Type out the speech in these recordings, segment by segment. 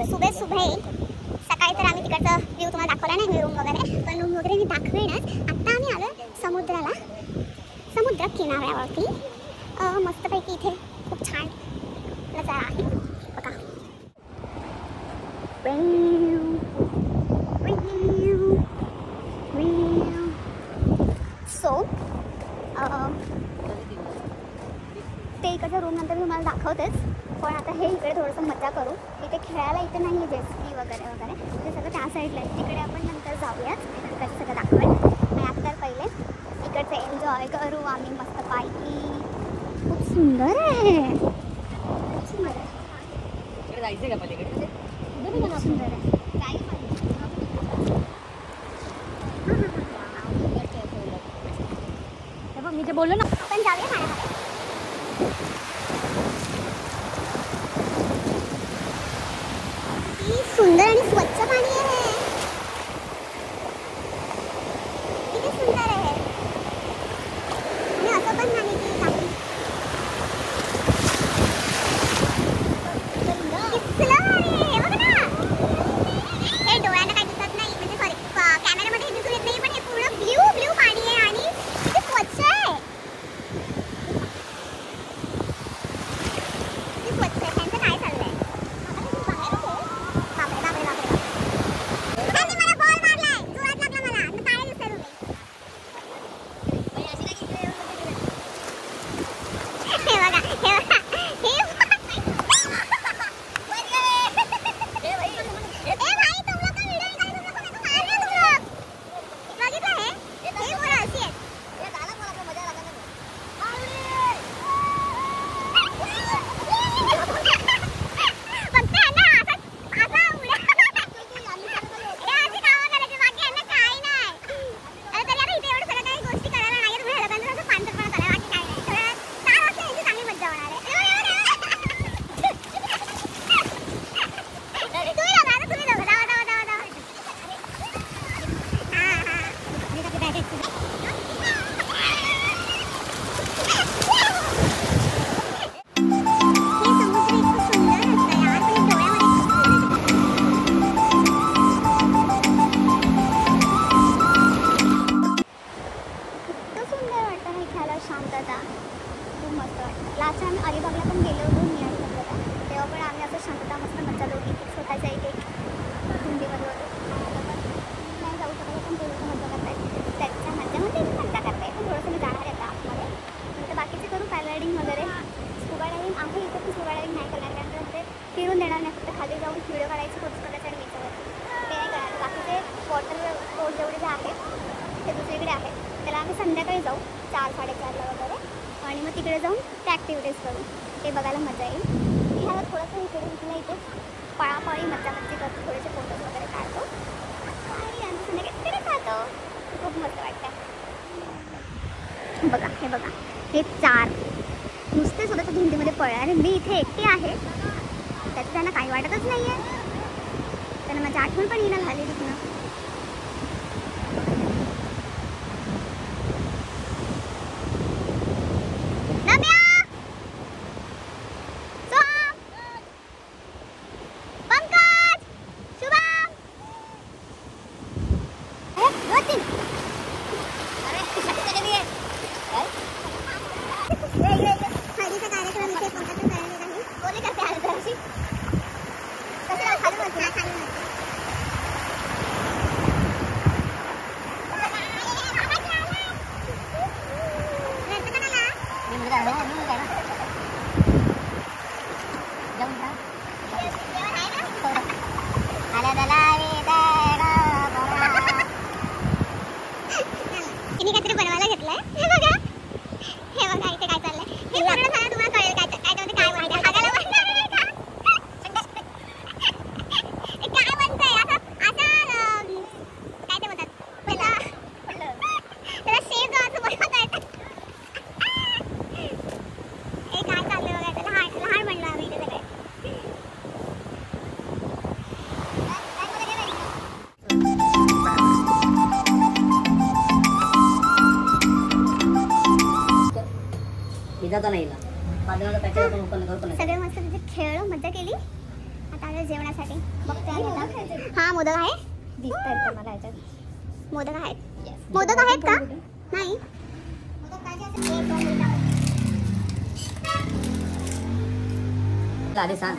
सुबह सकाळी तर आम्ही तिकडचा व्ह्यू तुम्हाला दाखवला नाही, रूम वगैरे, पण रूम वगैरे मी दाखवेनच. आत्ता आम्ही आलो समुद्राला, समुद्र किनाऱ्यावरती. मस्तपैकी इथे खूप छान नजारा आहे बघा. सो ते इकडच्या रूम नंतर मी तुम्हाला दाखवतेच, पण आता हे इकडे थोडंसं मजा करू. इथे खेळायला इथे नाही आहे जेस्की वगैरे वगैरे, ते सगळं त्या साईडला आहे. तिकडे आपण नंतर जाऊयात, तिकडचं सगळं दाखवेल. आणि आता तर पहिले इकडचं एन्जॉय करू आम्ही मस्त पायी. खूप सुंदर आहे, खूप सुंदर आहे. जायचं का पलीकडे? खूप सुंदर आहे. मी ते बोललो ना, आपण जाऊया खाण्यामध्ये. किती सुंदर आणि स्वच्छ पाणी आहे, किती सुंदर आहे. आणि असं पण नाही की काही किसलं आहे हे बघ ना. हे डोळ्यांना काही दिसत नाही, म्हणजे सॉरी कॅमेरामध्ये दिसून येत नाही, पण हे पूर्ण ब्ल्यू ब्ल्यू पाणी आहे आणि किती स्वच्छ आहे. किती स्वच्छ आहे. त्यांचं काय चाललंय? शांतता खूप मस्त वाटतं. लास्ट टाइम अलिबागला पण गेलो होतो मी आणि शांतता, तेव्हा पण आम्ही असं शांतता मस्त मजा दोघी स्वतःच्या एक हिंदीमध्ये होतो. नाही जाऊ शकत पण ते लोक मजा करतायत, त्याच्या मज्जामध्ये मजा करताय. पण थोडंसं मी जाणार आहे आतमध्ये, नंतर बाकीचे करू पॅराग्लायडिंग वगैरे. स्कुबा डायव्हिंग आहे इथे, पण स्कुबा डायव्हिंग नाही करणार, कारण ते फिरून देणार नाही. फक्त खाली जाऊन व्हिडिओ काढायचे, फोटो काढायचे आणि मीच्यावर ते नाही करणार. बाकीचे वॉटर स्पोर्ट जेवढे जे आहेत ते दुसरीकडे आहेत, त्याला आम्ही संध्याकाळी जाऊ 4-4:30 वगैरे, आणि मग तिकडे जाऊन त्या ॲक्टिव्हिटीज करू. ते बघायला मजा येईल. ह्याला थोडंसं इकडे इथल्या इथे पळापळी मज्जा करतो, थोडेसे फोटोज वगैरे काढतो आणि आम्ही संध्याकाळी तिकडे जातो. खूप मस्त वाटतं. बघा हे बघा, हे 4 नुसते स्वतःच्या भिंतीमध्ये पळणारे. मी इथे एकटी आहे, त्याचं त्यांना काही वाटतच नाही आहे. त्यांना माझी आठवण पण येणं झाली तिथनं. काहीतरी बनवायला घेतलंय. हे बघा इथे काय चाललंय. हे पूर्ण झालं तुम्हाला कळेल काय काय वाटतं. हागायला बनणार आहे का? काय बनतंय असं काय ते म्हणतात त्याला शेप जो असं बनवता येतं. हे काय चाललंय बघा. लहान म्हणलं आम्ही इथे सगळे. सगळे मस्त तिथे खेळलो, मजा केली. आता आता जेवणासाठी बघते आम्ही आता. हा मोदक आहे, दिसतात मला याच्यात. मोदक आहेत, मोदक आहेत का? नाही. आधी सांग.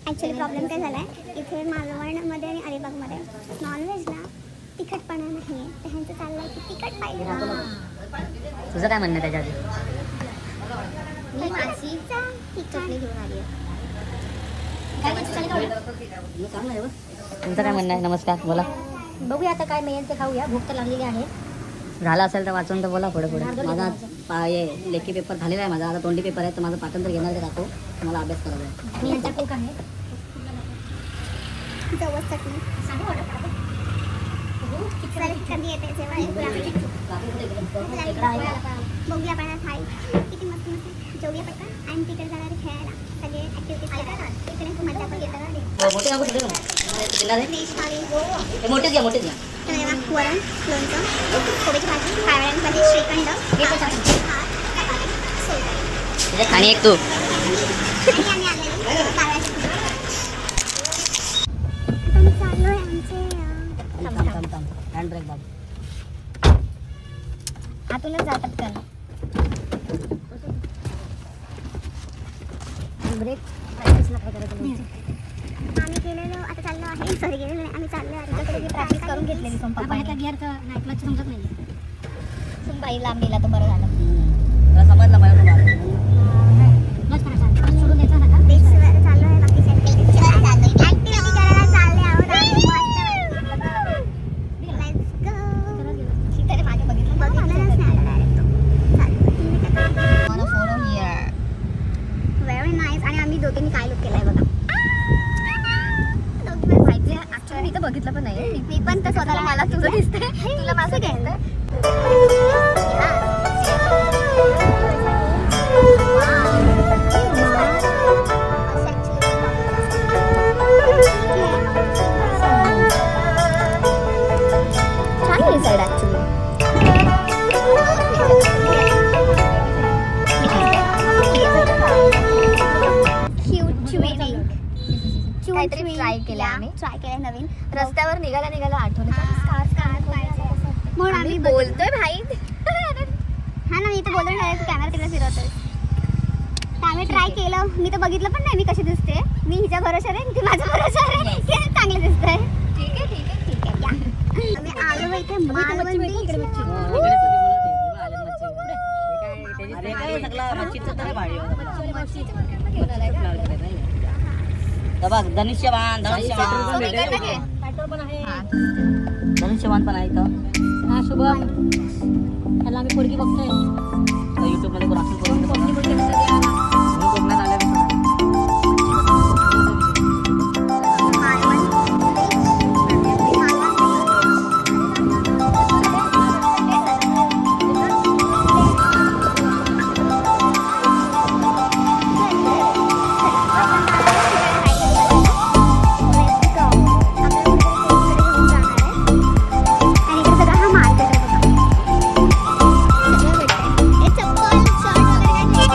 ॲक्च्युली प्रॉब्लेम काय झाला आहे, इथे मालवणमध्ये आणि अलिबागमध्ये नॉनव्हेजला तिखटपणा नाही आहे. तर ह्यांचं चाललं आहे की तिखट पाहिजे. तुझं काय म्हणणं त्याच्या आधी? मी माशीचा चटणी घेऊन आली आहे. तुमचं काय म्हणणं आहे? नमस्कार, बोला. बघूया आता काय मिळेल ते खाऊया. भूक तर लागलेली आहे. झालं असेल तर वाचून तर बोला पुढे पुढे. माझा हे लेखी पेपर झालेला आहे माझा. आता तोंडी पेपर आहे तर माझं पाठांतर घेणार ते दाखव. मला अभ्यास करायचा आहे. मी यांचा कुक आहे. जवळ चटणी कधी येते जेवण. बघूया आपण थाळी किती मस्त मस्त. जेवूया पटकन आणि तिकडे जाणार खेळायला. सगळे ॲक्टिव्हिटीज करतात. इकडे खूप मजा पण येतात. मोठे काकू तिथे फिश थाळी, मोठेच घ्या, मोठेच घ्या. वरण, लोणचं, कोबीची भाजी, कावळ्यांमध्ये श्रीखंड, त्याच्यात आणि एक तू. आणि आम्ही आणलेली कावळ्याची भाजी. आता मी चाललोय आमचे हँड ब्रेक बाबा. आतूनच जातात का ब्रेक प्रॅक्टिसला काय करायचं. आम्ही गेलेलो, आता चाललो आहे. सॉरी गेलेलो नाही, आम्ही चाललो आहे. प्रॅक्टिस करून घेतलेली ह्याचा गिअरचं नाही क्लच समजत नाही. सुनबाई लांब गेला तर बरं झालं. तुला समजलं माझ्या क्लच करायचं क्लच सोडून द्यायचा नका. बेसवर चाललो आहे. बाकीच्या ॲक्टिव्हिटी करायला चालले आहोत आम्ही. Let's go. शीतलने मागे बघितलं बघितलंच नाही आलं direct तो. चालतं. मला फोन हिअर. Very nice. आणि आम्ही दोघींनी काय लुक केलाय बघा. माहिती आहे ऍक्च्युली मी तर बघितलं पण नाही. मी पण तर स्वतःला मला तुझं दिसतंय. तुला माझं घ्यायचं. छान आहे साईड ऍक्च्युली. काहीतरी try केलं आम्ही. ट्राय केलं नवीन. रस्त्यावर निघायला आठवलं म्हणून आम्ही बोलतोय भाई. हा ना, मी तर बोलून तू कॅमेरा तिकडे फिरवतोय. तर आम्ही ट्राय केलं. मी तर बघितलं पण नाही मी कशी दिसते. मी हिच्या भरोशावर आहे, ती माझ्या भरोशावर आहे. ते चांगलं दिसतंय. ठीक आहे या. आम्ही आलो इथे धनुष्यवान धनुष्यवान पण आहे इथं. हा शुभम त्याला आम्ही पोरगी बघतोय. युट्यूब मध्ये कोण असेल कोणती गोष्ट दिसते कोकणात आल्या चप्पल शॉर्ट वगैरे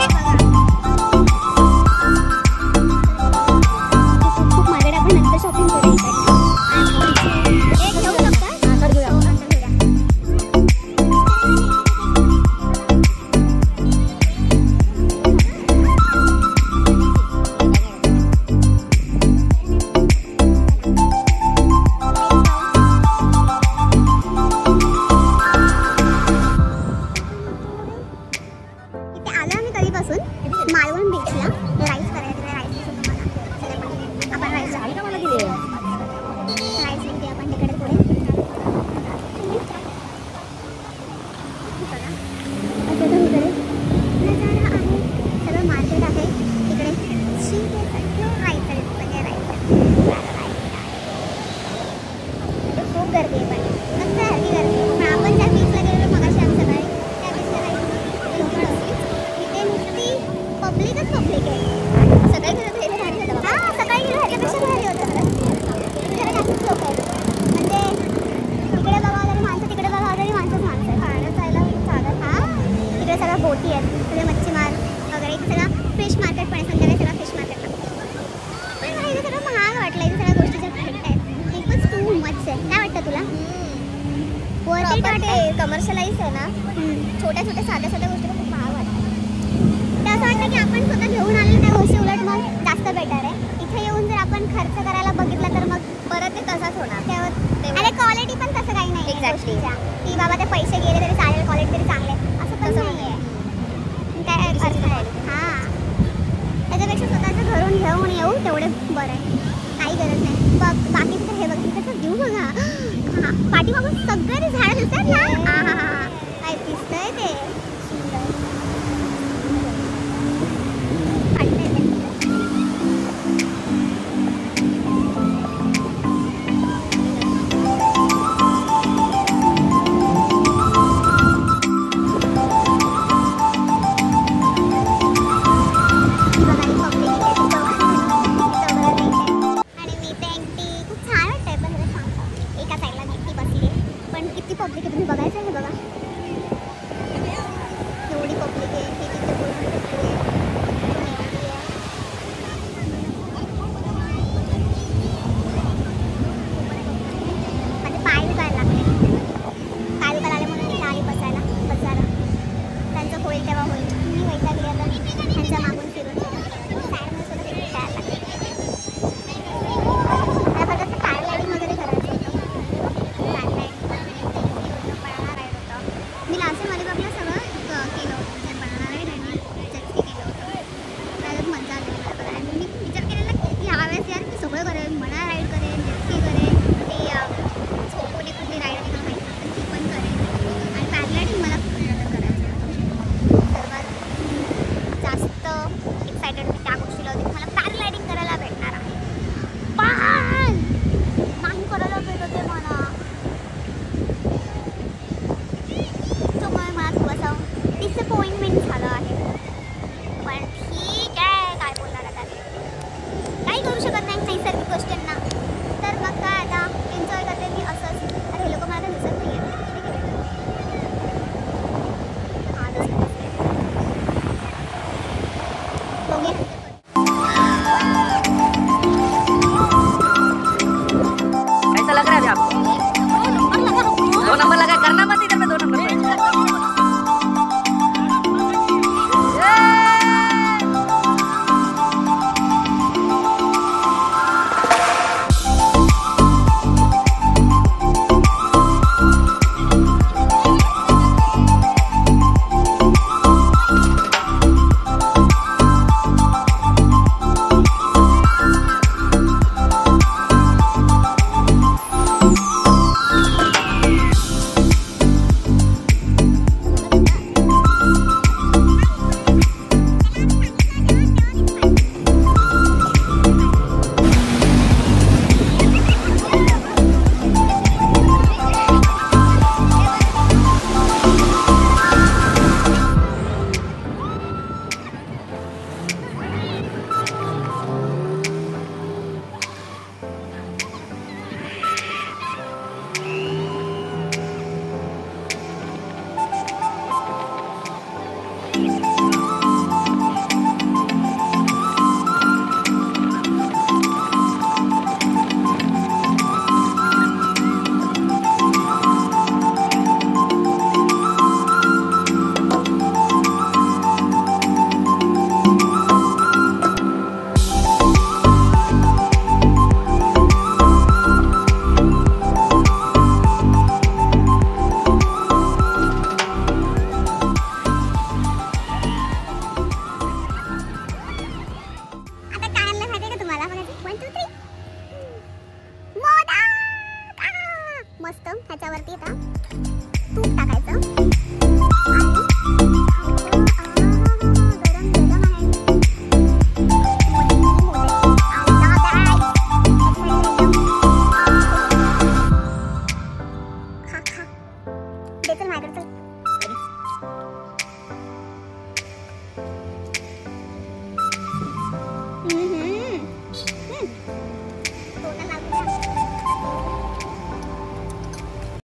कमर्शियलाइज आहे ना, छोट्या छोट्या साध्या साध्या गोष्टी खूप महाग वाटतात. तर असं वाटतं की आपण स्वतः घेऊन आलेल्या त्या गोष्टी उलट मग जास्त बेटर आहे. इथे येऊन जर आपण खर्च करायला बघितला तर मग परत ते तसाच होणार. आणि क्वालिटी पण तसं काही नाही गोष्टीच्या की बाबा ते पैसे गेले तरी चालेल, क्वालिटी तरी चांगले असं पण नाही आहे. काय अर्थ आहे? हां, त्याच्यापेक्षा स्वतःचं घरून घेऊन येऊ तेवढे बरं आहे. काही गरज नाही. बघ बाकी तिथं हे बघ तिथं व्ह्यू बघा. हां, पाठीमागून सगळे झाडं